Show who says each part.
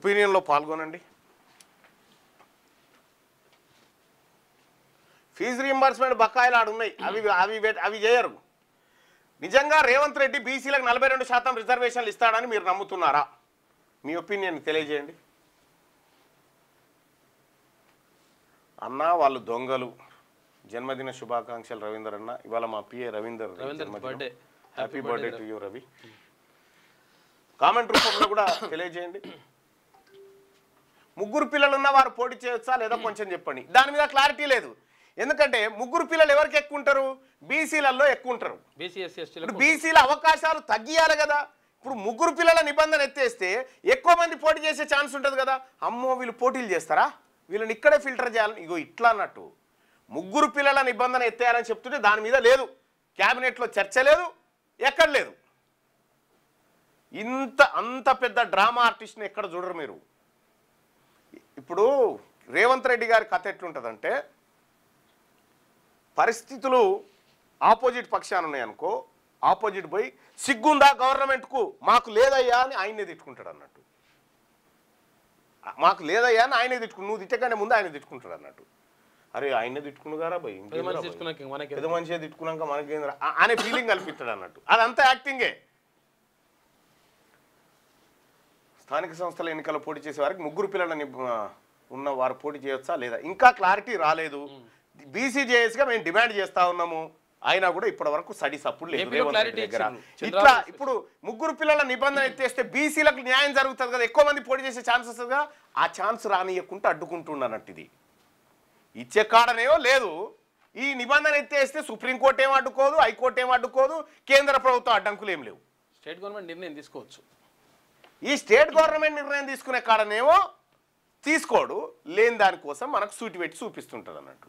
Speaker 1: ఒపీనియన్లో పాల్గొనండి. Fee reimbursement బకాయిలు ఆడున్నాయి, అవి చేయరు. నిజంగా రేవంత్ రెడ్డి బీసీలకు 42% రిజర్వేషన్లు ఇస్తాడని మీరు నమ్ముతున్నారా? మీ ఒపీనియన్ తెలియజేయండి. అన్న వాళ్ళు దొంగలు. జన్మదిన శుభాకాంక్షలు రవీందర్ అన్న. ఇవాళ మా పిఏ రవీందర్ జన్మదినం. Happy birthday to you Ravi. Comment రూపంలో కూడా తెలియజేయండి. ముగ్గురు పిల్లలు ఉన్న వారు పోటీ చేయొచ్చా లేదా కొంచెం చెప్పండి. దాని మీద క్లారిటీ లేదు. ఎందుకంటే ముగ్గురు పిల్లలు ఎవరికి ఎక్కువ ఉంటారు? బీసీలలో ఎక్కువ ఉంటారు. బీసీల అవకాశాలు తగ్గియాలి కదా. ఇప్పుడు ముగ్గురు పిల్లల నిబంధన ఎత్తేస్తే ఎక్కువ మంది పోటీ చేసే ఛాన్స్ ఉంటుంది కదా. అమ్మో వీళ్ళు పోటీలు చేస్తారా, వీళ్ళని ఇక్కడే ఫిల్టర్ చేయాలని, ఇగో ఇట్లా అన్నట్టు ముగ్గురు పిల్లల నిబంధన ఎత్తేయాలని చెప్తుంటే దాని మీద లేదు, క్యాబినెట్లో చర్చ లేదు, ఎక్కడ లేదు. అంత పెద్ద డ్రామా ఆర్టిస్ట్ని ఎక్కడ చూడరు మీరు. ఇప్పుడు రేవంత్ రెడ్డి గారి కథ ఎట్లుంటుందంటే, పరిస్థితులు ఆపోజిట్ పక్షాన ఉన్నాయనుకో, ఆపోజిట్ పోయి సిగ్గుందా గవర్నమెంట్కు, మాకు లేదయ్యా అని ఆయనే తిట్టుకుంటాడు అన్నట్టు. మాకు లేదయ్యా అని ఆయనే తిట్టుకు, నువ్వు తిట్టగానే ముందు ఆయన తిట్టుకుంటాడు అన్నట్టు. అరే ఆయనే తిట్టుకున్నారా భయ్, పెద్ద మనిషి తిట్టుకున్నాక మనకేంద్ర అనే ఫీలింగ్ కల్పిస్తాడు అన్నట్టు. అదంతా యాక్టింగే. స్థానిక సంస్థల ఎన్నికల్లో పోటీ చేసే వారికి ముగ్గురు పిల్లలని ఉన్న వారు పోటీ చేయొచ్చా లేదా ఇంకా క్లారిటీ రాలేదు. బీసీజేఎస్గా మేము డిమాండ్ చేస్తా ఉన్నాము, అయినా కూడా ఇప్పటి వరకు స్టడీ సపోర్ట్ లేదు. ఇట్లా ఇప్పుడు ముగ్గురు పిల్లల నిబంధన ఎత్తేస్తే బీసీలకు న్యాయం జరుగుతుంది కదా, ఎక్కువ మంది పోటీ చేసే ఛాన్స్ వస్తుంది కదా. ఆ ఛాన్స్ రానియకుండా అడ్డుకుంటున్నట్టు ఇది ఇచ్చే కాడనేయో లేదు. ఈ నిబంధన ఎత్తేస్తే సుప్రీంకోర్టు ఏం అడ్డుకోదు, హైకోర్టు ఏం అడ్డుకోదు, కేంద్ర ప్రభుత్వం అడ్డంకులు ఏం లేవు.
Speaker 2: స్టేట్ గవర్నమెంట్ నిర్ణయం తీసుకోవచ్చు.
Speaker 1: ఈ స్టేట్ గవర్నమెంట్ నిర్ణయం తీసుకునే కాడనేమో తీసుకోడు, లేని దానికోసం మనకు సూటి పెట్టి చూపిస్తుంటుంది అన్నట్టు.